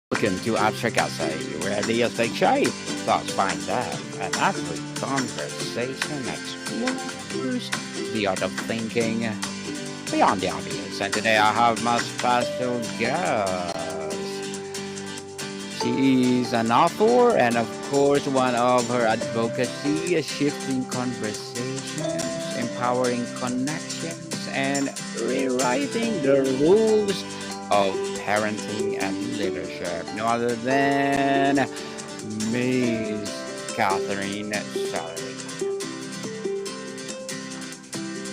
Welcome to Abstract Essay, where ideas take shape, thoughts find depth, and every conversation explores the art of thinking beyond the obvious. And today I have my special guest. She is an author and, of course, one of her advocacy is shifting conversations, empowering connections, and rewriting the rules of parenting and leadership. No other than Miss Katherine Sellery.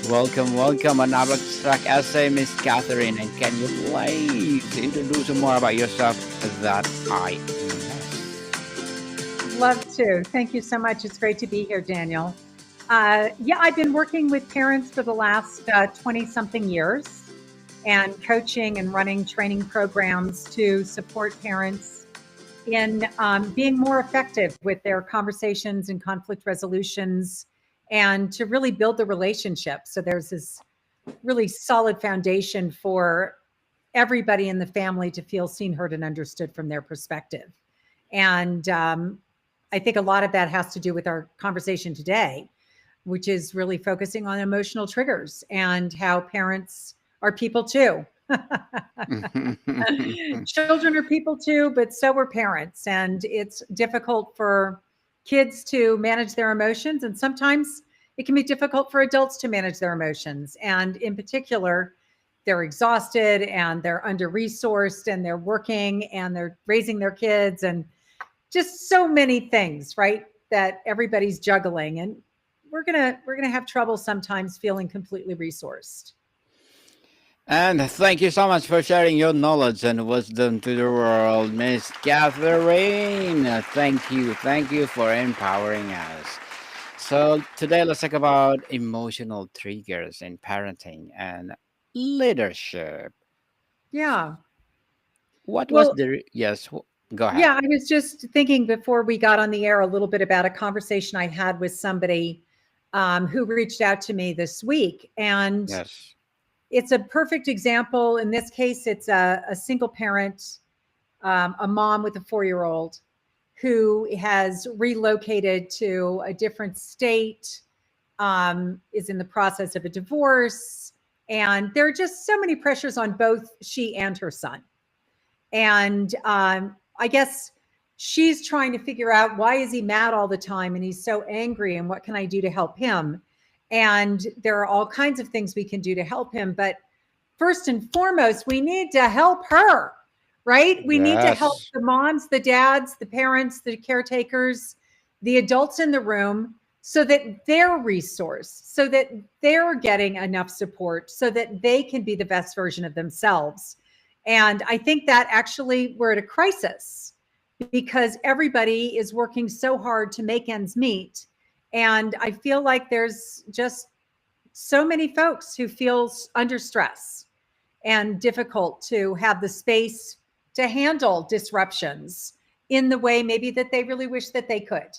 Welcome, an abstract essay, Miss Catherine. And can you please introduce more about yourself that I missed? Love to. Thank you so much. It's great to be here, Daniel. Yeah, I've been working with parents for the last 20 something years and coaching and running training programs to support parents in being more effective with their conversations and conflict resolutions and to really build the relationship. So there's this really solid foundation for everybody in the family to feel seen, heard, and understood from their perspective. And I think a lot of that has to do with our conversation today, which is really focusing on emotional triggers and how parents are people too. Children are people too, but so are parents. And it's difficult for kids to manage their emotions. And sometimes it can be difficult for adults to manage their emotions. And in particular, they're exhausted and they're under resourced and they're working and they're raising their kids and just so many things, right? That everybody's juggling. And we're gonna have trouble sometimes feeling completely resourced. And thank you so much for sharing your knowledge and wisdom to the world, Miss Catherine. Thank you for empowering us. So today let's talk about emotional triggers in parenting and leadership. Yeah. What was Well, the yes? Go ahead. yeah, I was just thinking before we got on the air a little bit about a conversation I had with somebody who reached out to me this week. And Yes. it's a perfect example. In this case, it's a single parent, a mom with a 4 year old who has relocated to a different state, is in the process of a divorce. And there are just so many pressures on both she and her son. And I guess she's trying to figure out why is he mad all the time and he's so angry and what can I do to help him? And there are all kinds of things we can do to help him. But first and foremost, we need to help her, right? We need to help Yes. the moms, the dads, the parents, the caretakers, the adults in the room so that they're resourced, so that they're getting enough support, so that they can be the best version of themselves. And I think that actually we're at a crisis because everybody is working so hard to make ends meet. And I feel like there's just so many folks who feel under stress and difficult to have the space to handle disruptions in the way maybe that they really wish that they could.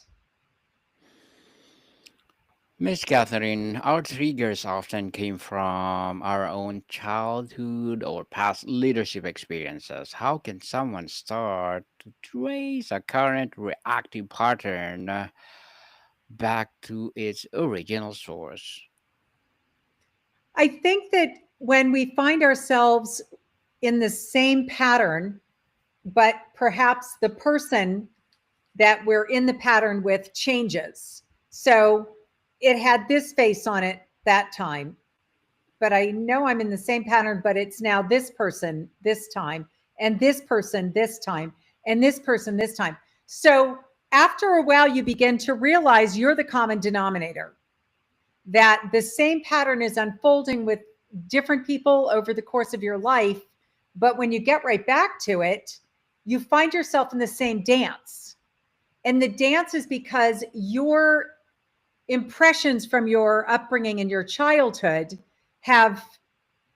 Miss Catherine, our triggers often came from our own childhood or past leadership experiences. How can someone start to trace a current reactive pattern back to its original source? I think that when we find ourselves in the same pattern, but perhaps the person that we're in the pattern with changes. So it had this face on it that time, but I know I'm in the same pattern, but it's now this person this time, and this person this time, and this person this time. So after a while, you begin to realize you're the common denominator, that the same pattern is unfolding with different people over the course of your life. But when you get right back to it, you find yourself in the same dance. And the dance is because your impressions from your upbringing and your childhood have,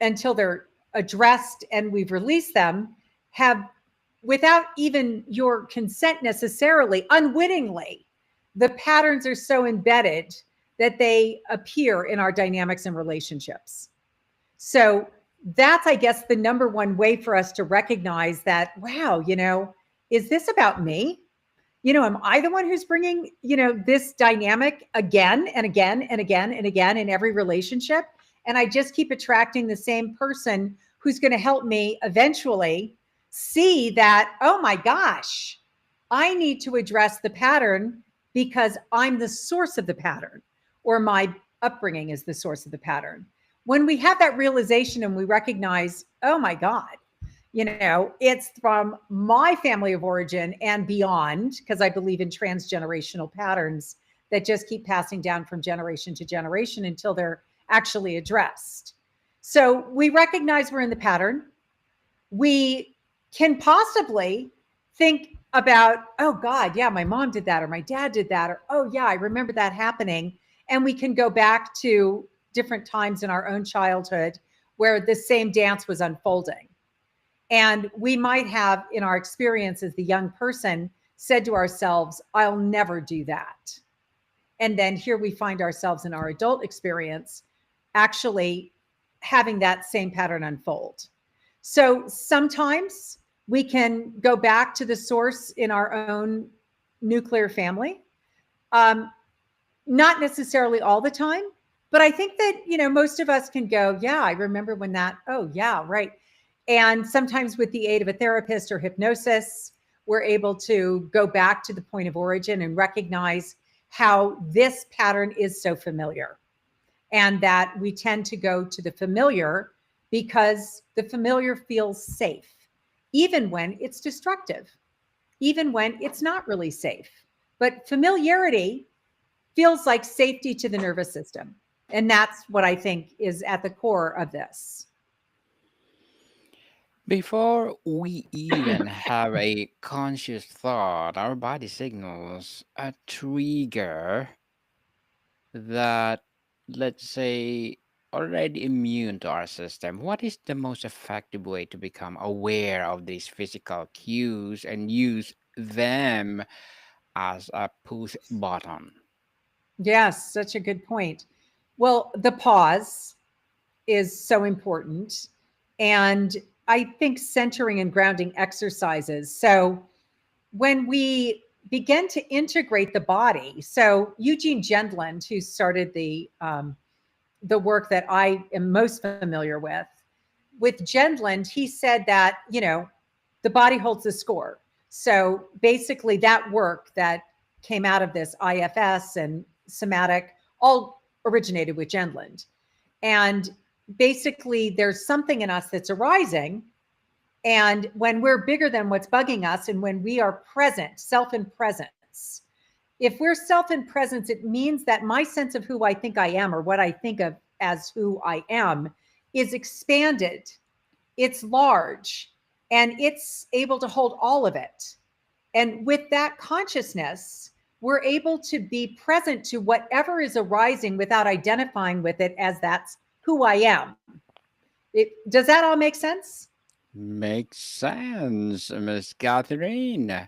until they're addressed and we've released them, have, without even your consent necessarily, unwittingly, the patterns are so embedded that they appear in our dynamics and relationships. So that's, I guess, the number one way for us to recognize that, wow, is this about me? Am I the one who's bringing, this dynamic again and again and again and again in every relationship? And I just keep attracting the same person who's going to help me eventually see that, oh my gosh, I need to address the pattern because I'm the source of the pattern, or my upbringing is the source of the pattern. When we have that realization and we recognize, oh my God, it's from my family of origin and beyond, because I believe in transgenerational patterns that just keep passing down from generation to generation until they're actually addressed. So we recognize we're in the pattern. We can possibly think about, oh God, yeah, my mom did that, or my dad did that, or oh yeah, I remember that happening. And we can go back to different times in our own childhood where the same dance was unfolding. And we might have, in our experience as the young person, said to ourselves, I'll never do that. And then here we find ourselves in our adult experience actually having that same pattern unfold. So sometimes we can go back to the source in our own nuclear family. Not necessarily all the time, but I think that, most of us can go, yeah, I remember when that, oh yeah, right. And sometimes with the aid of a therapist or hypnosis, we're able to go back to the point of origin and recognize how this pattern is so familiar, and that we tend to go to the familiar because the familiar feels safe, even when it's destructive, even when it's not really safe. But familiarity feels like safety to the nervous system. And that's what I think is at the core of this. Before we even have a conscious thought, our body signals a trigger that, let's say, already immune to our system. What is the most effective way to become aware of these physical cues and use them as a push button? Yes, such a good point. Well, the pause is so important. And I think centering and grounding exercises. So when we begin to integrate the body, so Eugene Gendland, who started the work that I am most familiar with Gendland, he said that, the body holds the score. So basically that work that came out of this IFS and somatic all originated with Gendland. And basically there's something in us that's arising. And when we're bigger than what's bugging us, and when we are present, self in presence, if we're self in presence, it means that my sense of who I think I am, or what I think of as who I am, is expanded. It's large, and it's able to hold all of it. And with that consciousness, we're able to be present to whatever is arising without identifying with it as that's who I am. Does that all make sense? Makes sense, Miss Catherine.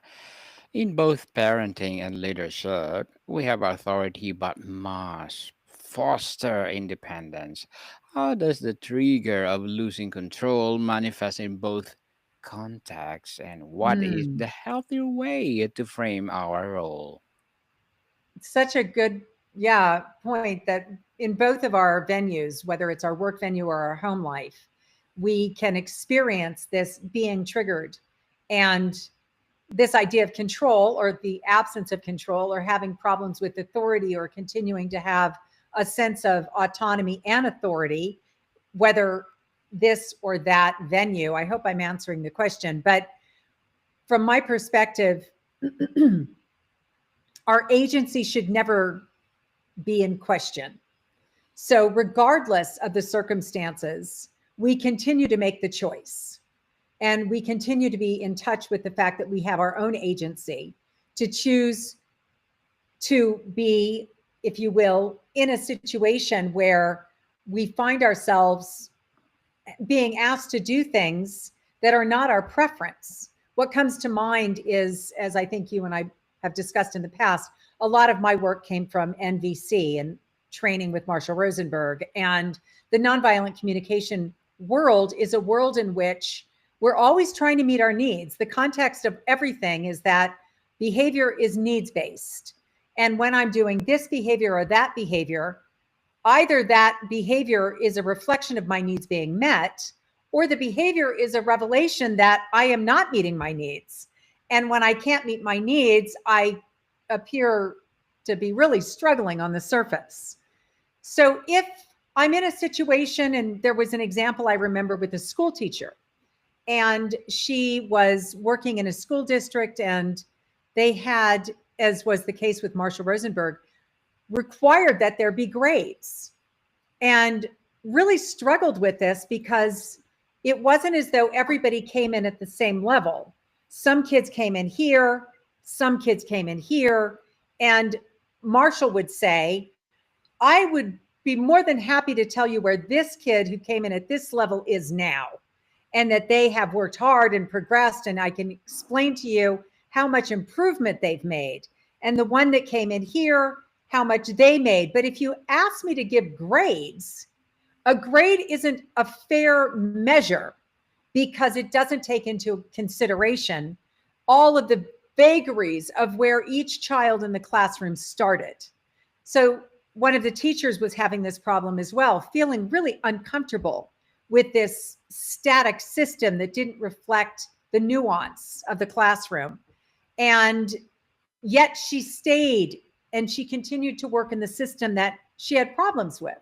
In both parenting and leadership, we have authority but must foster independence. How does the trigger of losing control manifest in both contexts, and what is Mm. the healthier way to frame our role? Such a good, yeah, point that in both of our venues, whether it's our work venue or our home life, we can experience this being triggered, and this idea of control, or the absence of control, or having problems with authority, or continuing to have a sense of autonomy and authority, whether this or that venue. I hope I'm answering the question, but from my perspective, our agency should never be in question. So, regardless of the circumstances, we continue to make the choice, and we continue to be in touch with the fact that we have our own agency to choose to be, if you will, in a situation where we find ourselves being asked to do things that are not our preference. What comes to mind is, as I think you and I have discussed in the past, a lot of my work came from NVC and training with Marshall Rosenberg. And the nonviolent communication world is a world in which We're always trying to meet our needs. The context of everything is that behavior is needs-based. And when I'm doing this behavior or that behavior, either that behavior is a reflection of my needs being met, or the behavior is a revelation that I am not meeting my needs. And when I can't meet my needs, I appear to be really struggling on the surface. So if I'm in a situation, and there was an example I remember with a school teacher, and she was working in a school district, and they had, as was the case with Marshall Rosenberg, required that there be grades, and really struggled with this because it wasn't as though everybody came in at the same level. Some kids came in here, some kids came in here, and Marshall would say, I would be more than happy to tell you where this kid who came in at this level is now, and that they have worked hard and progressed, and I can explain to you how much improvement they've made. And the one that came in here, how much they made. But if you ask me to give grades, a grade isn't a fair measure because it doesn't take into consideration all of the vagaries of where each child in the classroom started. So one of the teachers was having this problem as well, feeling really uncomfortable with this static system that didn't reflect the nuance of the classroom. And yet she stayed and she continued to work in the system that she had problems with.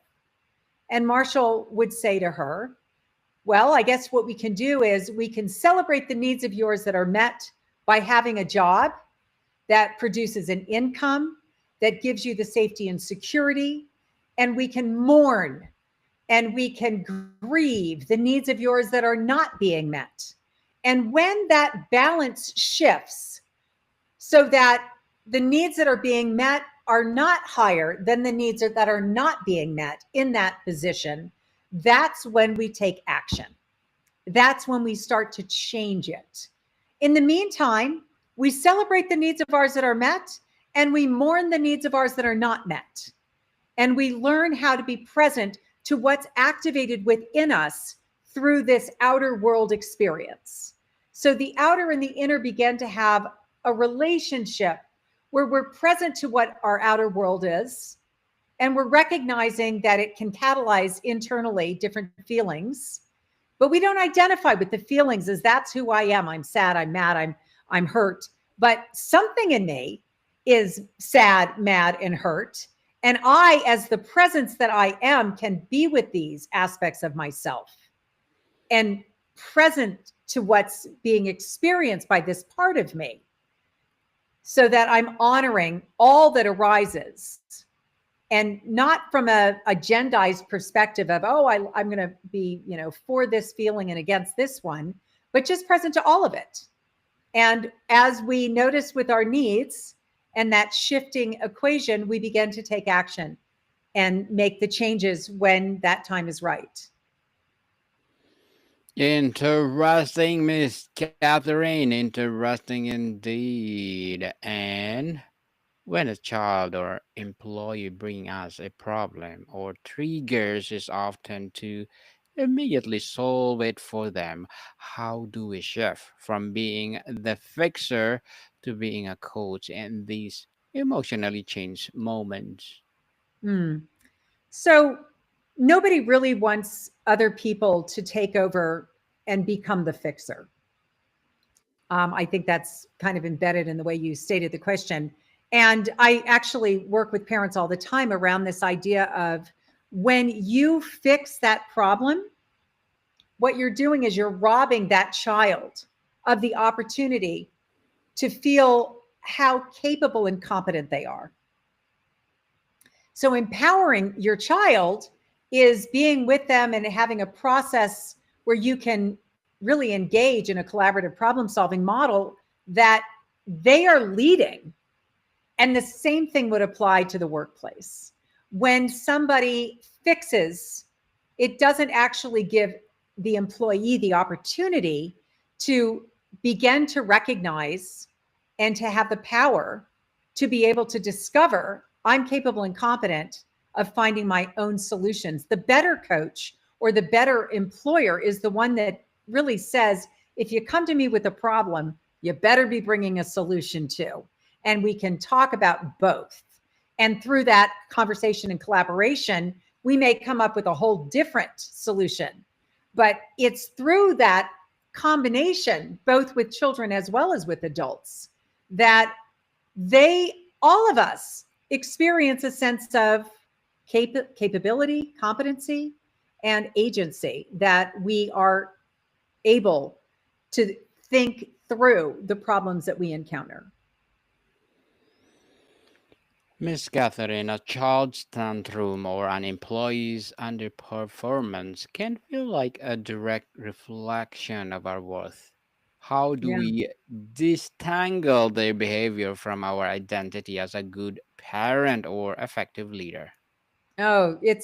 And Marshall would say to her, well, I guess what we can do is we can celebrate the needs of yours that are met by having a job that produces an income, that gives you the safety and security, and we can mourn and we can grieve the needs of yours that are not being met. And when that balance shifts so that the needs that are being met are not higher than the needs that are not being met in that position, that's when we take action. That's when we start to change it. In the meantime, we celebrate the needs of ours that are met, and we mourn the needs of ours that are not met. And we learn how to be present to what's activated within us through this outer world experience. So the outer and the inner begin to have a relationship where we're present to what our outer world is, and we're recognizing that it can catalyze internally different feelings, but we don't identify with the feelings as that's who I am. I'm sad, I'm mad, I'm hurt, but something in me is sad, mad, and hurt. And I, as the presence that I am, can be with these aspects of myself and present to what's being experienced by this part of me, so that I'm honoring all that arises, and not from a agendized perspective of, oh, I'm going to be, for this feeling and against this one, but just present to all of it. And as we notice with our needs and that shifting equation, we begin to take action and make the changes when that time is right. Interesting, Miss Catherine. Interesting indeed. And when a child or employee bring us a problem or triggers is often to immediately solve it for them. How do we shift from being the fixer to being a coach in these emotionally changed moments? Hmm. So nobody really wants other people to take over and become the fixer. I think that's kind of embedded in the way you stated the question. And I actually work with parents all the time around this idea of, when you fix that problem, what you're doing is you're robbing that child of the opportunity to feel how capable and competent they are. So empowering your child is being with them and having a process where you can really engage in a collaborative problem-solving model that they are leading. And the same thing would apply to the workplace. When somebody fixes, it doesn't actually give the employee the opportunity to begin to recognize and to have the power to be able to discover, I'm capable and competent of finding my own solutions. The better coach or the better employer is the one that really says, if you come to me with a problem, you better be bringing a solution too. And we can talk about both. And through that conversation and collaboration, we may come up with a whole different solution. But it's through that combination, both with children as well as with adults, that they, all of us, experience a sense of capability, competency, and agency, that we are able to think through the problems that we encounter. Miss Catherine, a child's tantrum or an employee's underperformance can feel like a direct reflection of our worth. How do Yeah. we disentangle their behavior from our identity as a good parent or effective leader? Oh, it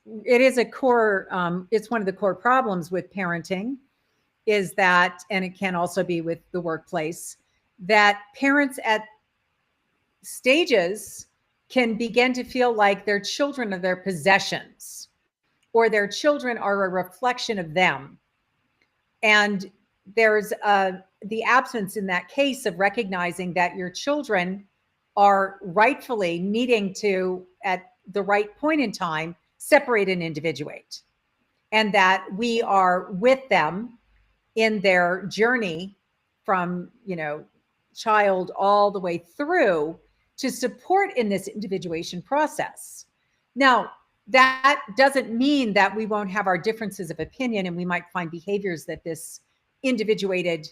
is a core. It's one of the core problems with parenting, is that, and it can also be with the workplace, that parents at stages can begin to feel like their children are their possessions, or their children are a reflection of them. And there's the absence in that case of recognizing that your children are rightfully needing to, at the right point in time, separate and individuate, and that we are with them in their journey from, child all the way through, to support in this individuation process. Now, that doesn't mean that we won't have our differences of opinion, and we might find behaviors that this individuated,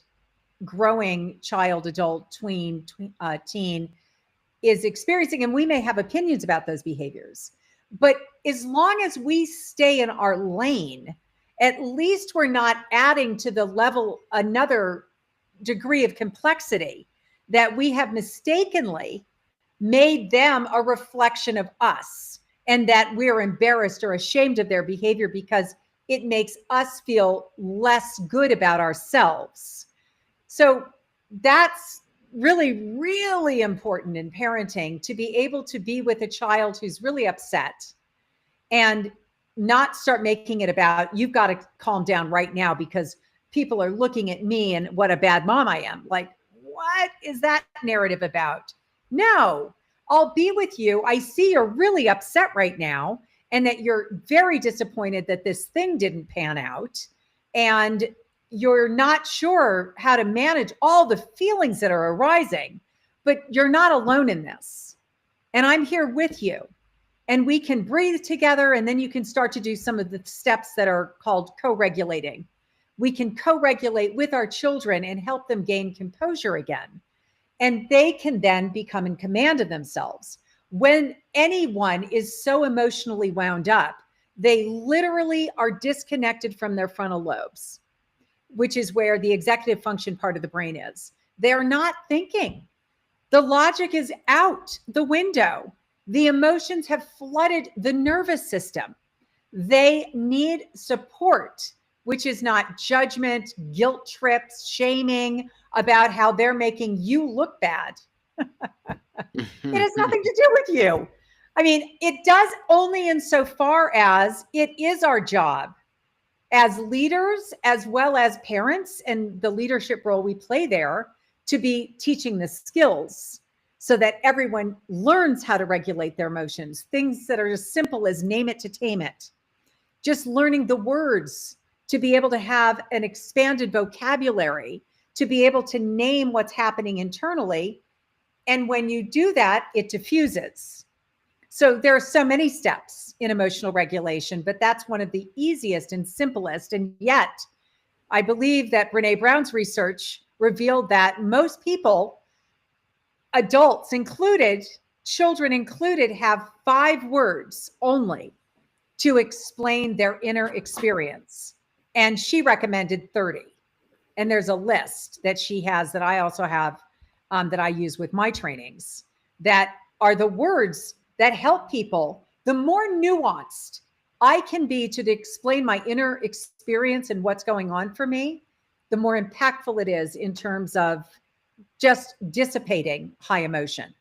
growing child, adult, teen is experiencing, and we may have opinions about those behaviors. But as long as we stay in our lane, at least we're not adding to the level another degree of complexity, that we have mistakenly made them a reflection of us, and that we're embarrassed or ashamed of their behavior because it makes us feel less good about ourselves. So that's really, really important in parenting, to be able to be with a child who's really upset and not start making it about, you've got to calm down right now because people are looking at me and what a bad mom I am. Like, what is that narrative about? No, I'll be with you. I see you're really upset right now, and that you're very disappointed that this thing didn't pan out. And you're not sure how to manage all the feelings that are arising, but you're not alone in this. And I'm here with you. And we can breathe together, and then you can start to do some of the steps that are called co-regulating. We can co-regulate with our children and help them gain composure again. And they can then become in command of themselves. When anyone is so emotionally wound up, they literally are disconnected from their frontal lobes, which is where the executive function part of the brain is. They're not thinking. The logic is out the window. The emotions have flooded the nervous system. They need support, which is not judgment, guilt trips, shaming about how they're making you look bad. It has nothing to do with you. I mean, it does only insofar as it is our job as leaders, as well as parents, and the leadership role we play there, to be teaching the skills so that everyone learns how to regulate their emotions. Things that are as simple as name it to tame it. Just learning the words to be able to have an expanded vocabulary, to be able to name what's happening internally. And when you do that, it diffuses. So there are so many steps in emotional regulation, but that's one of the easiest and simplest. And yet, I believe that Brene Brown's research revealed that most people, adults included, children included, have 5 words only to explain their inner experience. And she recommended 30. And there's a list that she has that I also have, that I use with my trainings, that are the words that help people. The more nuanced I can be to explain my inner experience and what's going on for me, the more impactful it is in terms of just dissipating high emotion.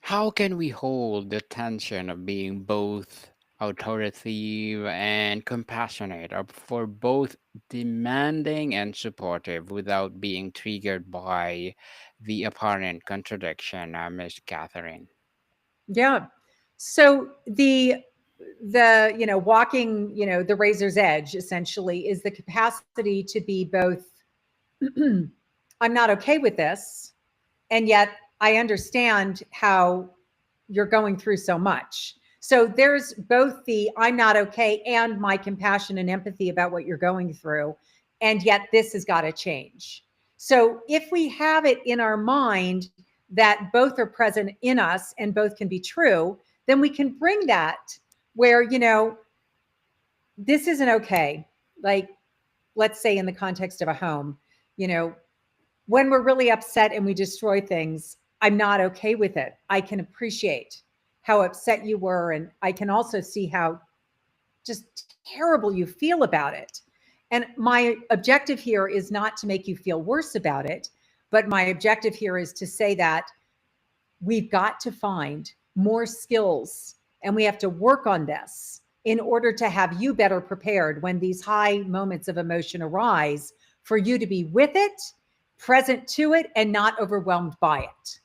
How can we hold the tension of being both authoritative, and compassionate are for both demanding and supportive without being triggered by the apparent contradiction, Miss Catherine. Yeah. So walking, the razor's edge essentially is the capacity to be both I'm not okay with this, and yet I understand how you're going through so much. So there's both the I'm not okay and my compassion and empathy about what you're going through. And yet this has got to change. So if we have it in our mind that both are present in us and both can be true, then we can bring that where, this isn't okay. Like, let's say in the context of a home, you know, when we're really upset and we destroy things, I'm not okay with it. I can appreciate how upset you were. And I can also see how just terrible you feel about it. And my objective here is not to make you feel worse about it, but my objective here is to say that we've got to find more skills and we have to work on this in order to have you better prepared when these high moments of emotion arise, for you to be with it, present to it, and not overwhelmed by it.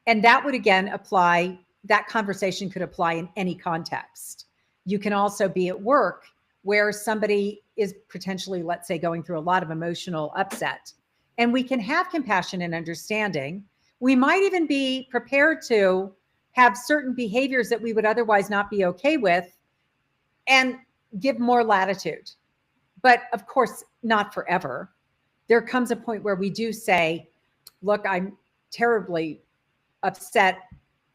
And that would again apply, that conversation could apply in any context. You can also be at work where somebody is potentially, let's say, going through a lot of emotional upset. And we can have compassion and understanding. We might even be prepared to have certain behaviors that we would otherwise not be okay with and give more latitude. But of course, not forever. There comes a point where we do say, look, I'm terribly upset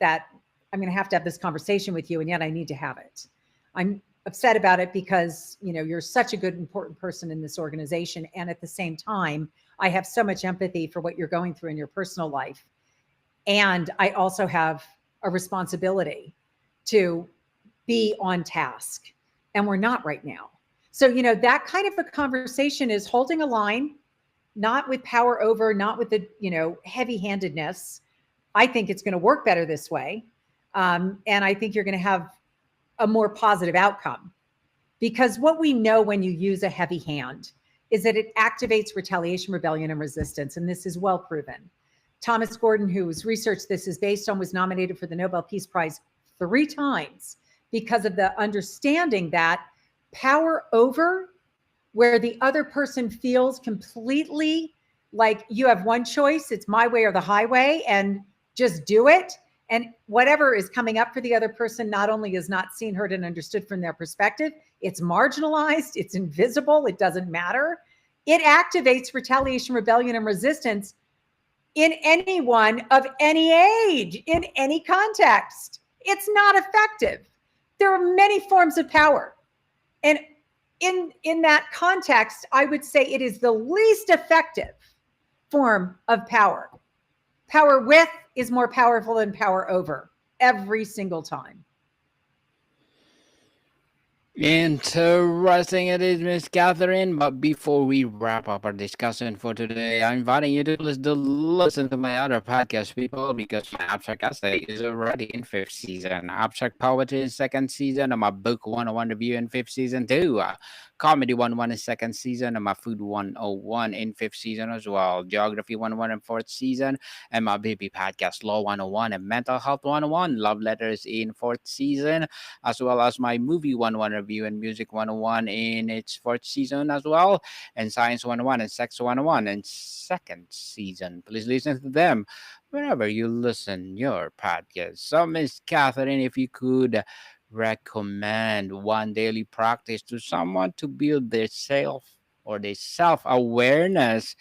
that I'm going to have this conversation with you, and yet I need to have it. I'm upset about it because, you're such a good, important person in this organization. And at the same time, I have so much empathy for what you're going through in your personal life. And I also have a responsibility to be on task. And we're not right now. So, that kind of a conversation is holding a line, not with power over, not with the, heavy handedness. I think it's going to work better this way. And I think you're going to have a more positive outcome. Because what we know when you use a heavy hand is that it activates retaliation, rebellion, and resistance. And this is well proven. Thomas Gordon, who's researched this, is based on, was nominated for the Nobel Peace Prize 3 times because of the understanding that power over, where the other person feels completely like you have one choice, it's my way or the highway, and just do it. And whatever is coming up for the other person not only is not seen, heard, and understood from their perspective, it's marginalized, it's invisible, it doesn't matter. It activates retaliation, rebellion, and resistance in anyone of any age, in any context. It's not effective. There are many forms of power. And in that context, I would say it is the least effective form of power. Power with is more powerful than power over every single time. Interesting it is, Miss Catherine. But before we wrap up our discussion for today, I'm inviting you to listen to my other podcast, people, because my Abstract Essay is already in 5th season. Abstract Poetry in 2nd season, and my Book 101 review in 5th season too. Comedy 101 in 2nd season, and my Food 101 in 5th season as well. Geography 101 in 4th season, and my baby podcast Law 101 and Mental Health 101. Love Letters in 4th season, as well as my Movie 101 review and Music 101 in its 4th season as well, and Science 101 and Sex 101 in 2nd season. Please listen to them wherever you listen your podcast. So, Miss Catherine, if you could recommend one daily practice to someone to build their self awareness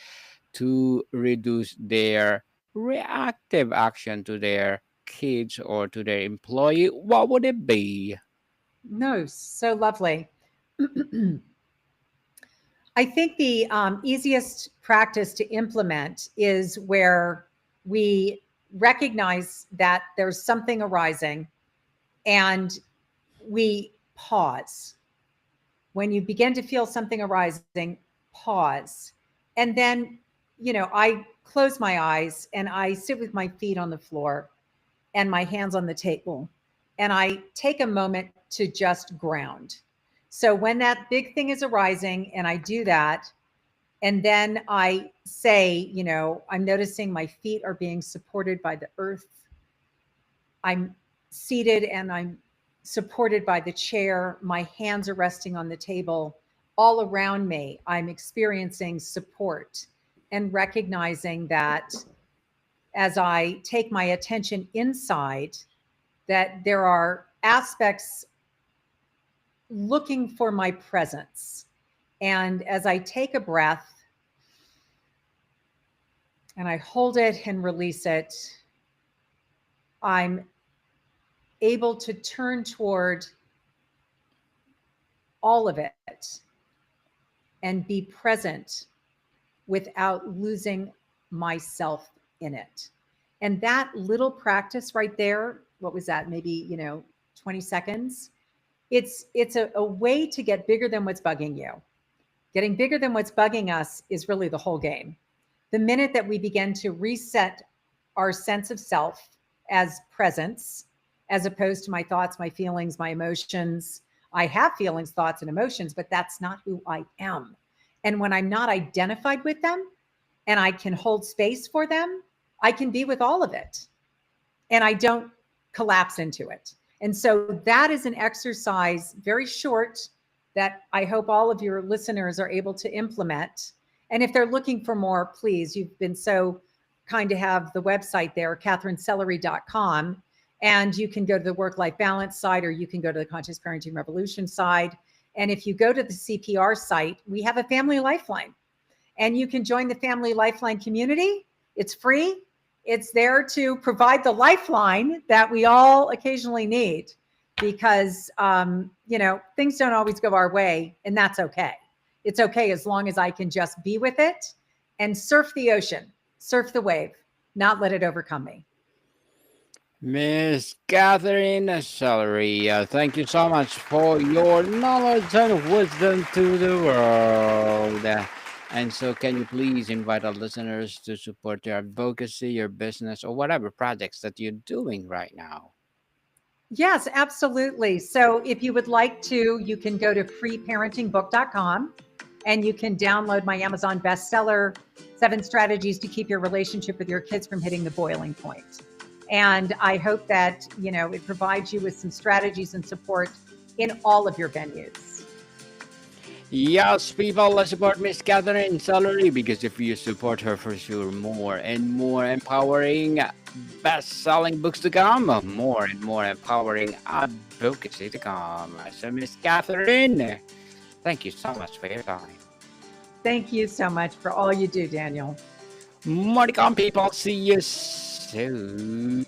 to reduce their reactive action to their kids or to their employee, what would it be? No, so lovely. I think the easiest practice to implement is where we recognize that there's something arising and we pause. When you begin to feel something arising, pause. And then, I close my eyes and I sit with my feet on the floor and my hands on the table. and I take a moment to just ground. So when that big thing is arising and I do that, and then I say, I'm noticing my feet are being supported by the earth. I'm seated and I'm supported by the chair. My hands are resting on the table. All around me, I'm experiencing support and recognizing that as I take my attention inside, that there are aspects looking for my presence. And as I take a breath and I hold it and release it, I'm able to turn toward all of it and be present without losing myself in it. And that little practice right there, what was that? Maybe, 20 seconds. It's a way to get bigger than what's bugging you. Getting bigger than what's bugging us is really the whole game. The minute that we begin to reset our sense of self as presence, as opposed to my thoughts, my feelings, my emotions. I have feelings, thoughts, and emotions, but that's not who I am. And when I'm not identified with them and I can hold space for them, I can be with all of it and I don't collapse into it. And so that is an exercise, very short, that I hope all of your listeners are able to implement. And if they're looking for more, please, you've been so kind to have the website there, katherinesellery.com. And you can go to the work-life balance side, or you can go to the Conscious Parenting Revolution side. And if you go to the CPR site, we have a family lifeline. And you can join the family lifeline community. It's free. It's there to provide the lifeline that we all occasionally need, because, things don't always go our way, and that's okay. It's okay as long as I can just be with it and surf the ocean, surf the wave, not let it overcome me. Miss Katherine Sellery, thank you so much for your knowledge and wisdom to the world. And so, can you please invite our listeners to support your advocacy, your business, or whatever projects that you're doing right now? Yes, absolutely. So if you would like to, you can go to freeparentingbook.com and you can download my Amazon bestseller, 7 Strategies to Keep Your Relationship with Your Kids from Hitting the Boiling Point. And I hope that, it provides you with some strategies and support in all of your venues. Yes, people, let's support Miss Katherine Sellery, because if you support her, for sure, more and more empowering best-selling books to come, more and more empowering advocacy to come. So, Miss Katherine, thank you so much for your time. Thank you so much for all you do, Daniel. More to come, people. See you soon.